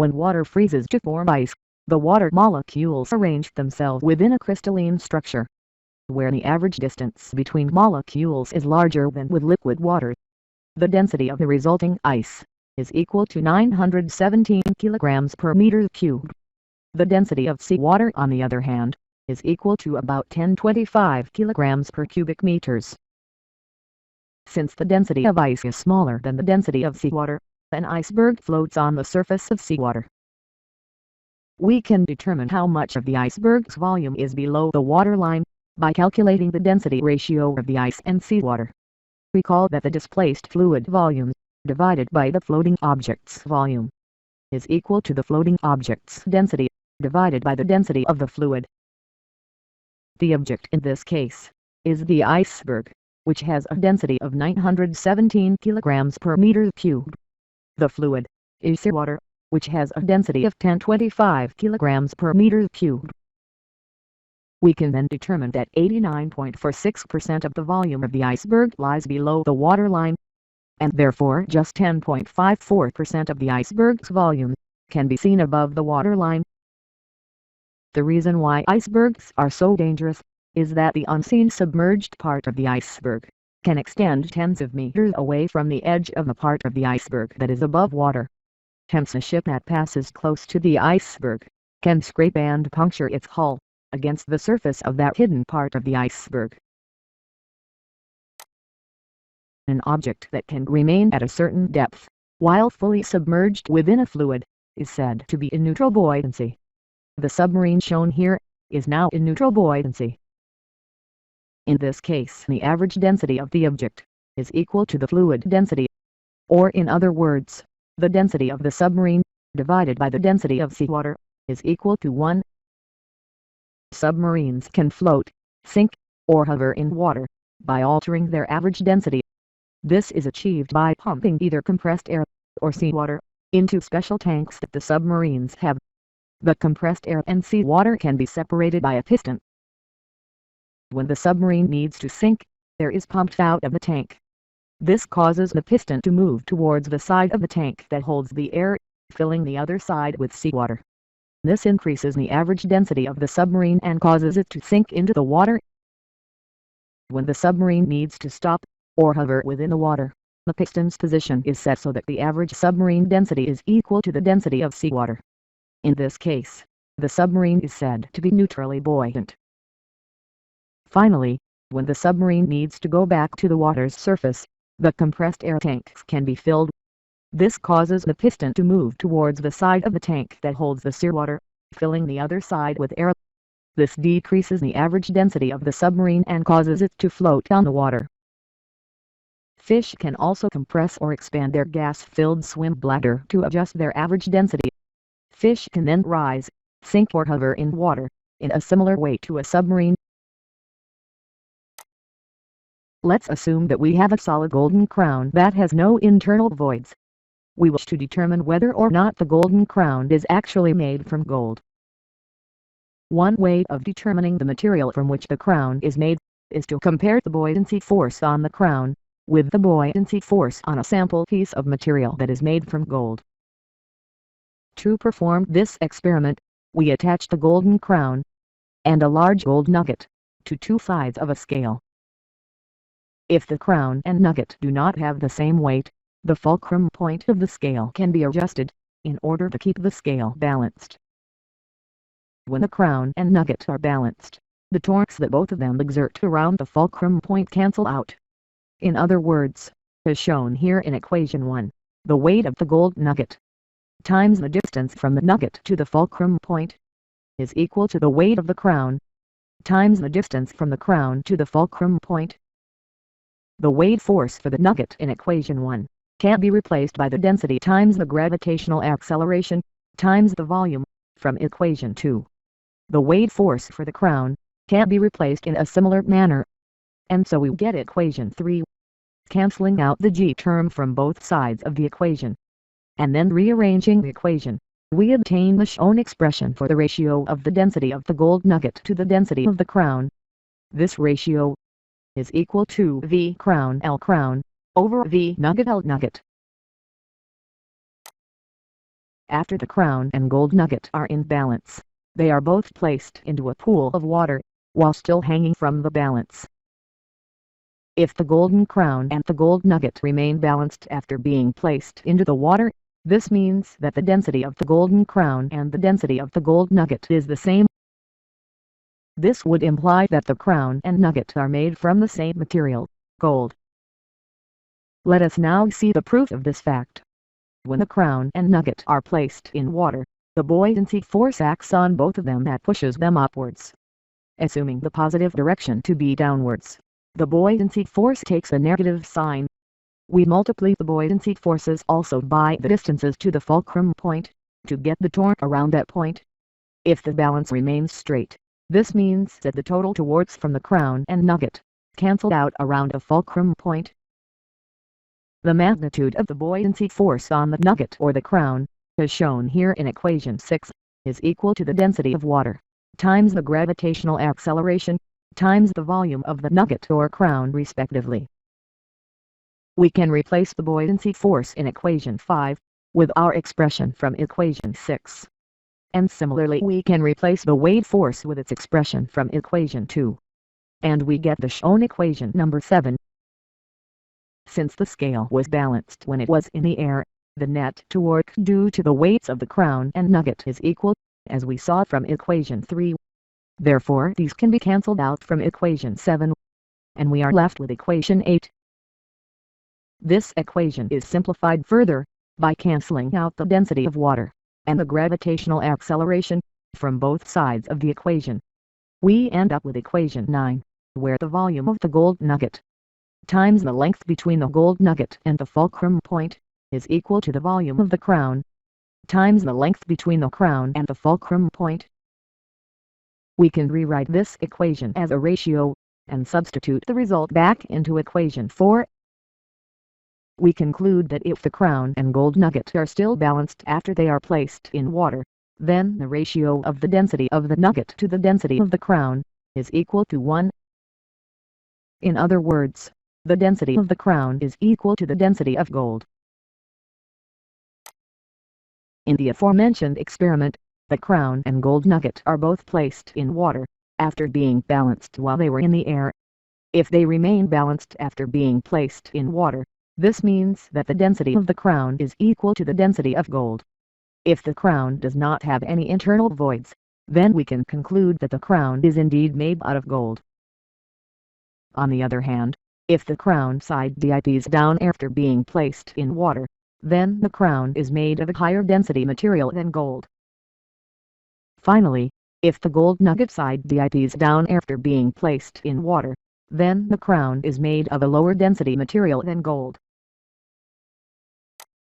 When water freezes to form ice, the water molecules arrange themselves within a crystalline structure, where the average distance between molecules is larger than with liquid water. The density of the resulting ice is equal to 917 kilograms per meter cubed. The density of seawater, on the other hand, is equal to about 1025 kilograms per cubic meters. Since the density of ice is smaller than the density of seawater, an iceberg floats on the surface of seawater. We can determine how much of the iceberg's volume is below the waterline by calculating the density ratio of the ice and seawater. Recall that the displaced fluid volume divided by the floating object's volume is equal to the floating object's density divided by the density of the fluid. The object in this case is the iceberg, which has a density of 917 kilograms per meter cubed. The fluid is seawater, which has a density of 1025 kilograms per meter cubed. We can then determine that 89.46% of the volume of the iceberg lies below the waterline, and therefore just 10.54% of the iceberg's volume can be seen above the waterline. The reason why icebergs are so dangerous is that the unseen submerged part of the iceberg can extend tens of meters away from the edge of the part of the iceberg that is above water. Hence a ship that passes close to the iceberg can scrape and puncture its hull against the surface of that hidden part of the iceberg. An object that can remain at a certain depth while fully submerged within a fluid is said to be in neutral buoyancy. The submarine shown here is now in neutral buoyancy. In this case, the average density of the object is equal to the fluid density, or in other words, the density of the submarine divided by the density of seawater is equal to 1. Submarines can float, sink, or hover in water by altering their average density. This is achieved by pumping either compressed air or seawater into special tanks that the submarines have. The compressed air and seawater can be separated by a piston. When the submarine needs to sink, air is pumped out of the tank. This causes the piston to move towards the side of the tank that holds the air, filling the other side with seawater. This increases the average density of the submarine and causes it to sink into the water. When the submarine needs to stop, or hover within the water, the piston's position is set so that the average submarine density is equal to the density of seawater. In this case, the submarine is said to be neutrally buoyant. Finally, when the submarine needs to go back to the water's surface, the compressed air tanks can be filled. This causes the piston to move towards the side of the tank that holds the seawater, filling the other side with air. This decreases the average density of the submarine and causes it to float on the water. Fish can also compress or expand their gas-filled swim bladder to adjust their average density. Fish can then rise, sink or hover in water, in a similar way to a submarine. Let's assume that we have a solid golden crown that has no internal voids. We wish to determine whether or not the golden crown is actually made from gold. One way of determining the material from which the crown is made is to compare the buoyancy force on the crown with the buoyancy force on a sample piece of material that is made from gold. To perform this experiment, we attach the golden crown and a large gold nugget to two sides of a scale. If the crown and nugget do not have the same weight, the fulcrum point of the scale can be adjusted in order to keep the scale balanced. When the crown and nugget are balanced, the torques that both of them exert around the fulcrum point cancel out. In other words, as shown here in equation 1, the weight of the gold nugget times the distance from the nugget to the fulcrum point is equal to the weight of the crown times the distance from the crown to the fulcrum point. The weight force for the nugget in equation 1 can be replaced by the density times the gravitational acceleration times the volume from equation 2. The weight force for the crown can be replaced in a similar manner, and so we get equation 3. Cancelling out the g term from both sides of the equation, and then rearranging the equation, we obtain the shown expression for the ratio of the density of the gold nugget to the density of the crown. This ratio is equal to V crown L crown over V nugget L nugget. After the crown and gold nugget are in balance, they are both placed into a pool of water, while still hanging from the balance. If the golden crown and the gold nugget remain balanced after being placed into the water, this means that the density of the golden crown and the density of the gold nugget is the same. This would imply that the crown and nugget are made from the same material, gold. Let us now see the proof of this fact. When the crown and nugget are placed in water, the buoyancy force acts on both of them that pushes them upwards. Assuming the positive direction to be downwards, the buoyancy force takes a negative sign. We multiply the buoyancy forces also by the distances to the fulcrum point, to get the torque around that point. If the balance remains straight, this means that the total towards from the crown and nugget cancel out around a fulcrum point. The magnitude of the buoyancy force on the nugget or the crown, as shown here in equation 6, is equal to the density of water, times the gravitational acceleration, times the volume of the nugget or crown respectively. We can replace the buoyancy force in equation 5, with our expression from equation 6. And similarly we can replace the weight force with its expression from equation 2. And we get the shown equation number 7. Since the scale was balanced when it was in the air, the net torque due to the weights of the crown and nugget is equal, as we saw from equation 3. Therefore these can be cancelled out from equation 7, and we are left with equation 8. This equation is simplified further, by cancelling out the density of water, and the gravitational acceleration, from both sides of the equation. We end up with equation 9, where the volume of the gold nugget times the length between the gold nugget and the fulcrum point, is equal to the volume of the crown, times the length between the crown and the fulcrum point. We can rewrite this equation as a ratio, and substitute the result back into equation 4. We conclude that if the crown and gold nugget are still balanced after they are placed in water, then the ratio of the density of the nugget to the density of the crown is equal to 1. In other words, the density of the crown is equal to the density of gold. In the aforementioned experiment, the crown and gold nugget are both placed in water, after being balanced while they were in the air. If they remain balanced after being placed in water, this means that the density of the crown is equal to the density of gold. If the crown does not have any internal voids, then we can conclude that the crown is indeed made out of gold. On the other hand, if the crown side dips down after being placed in water, then the crown is made of a higher density material than gold. Finally, if the gold nugget side dips down after being placed in water, then the crown is made of a lower density material than gold.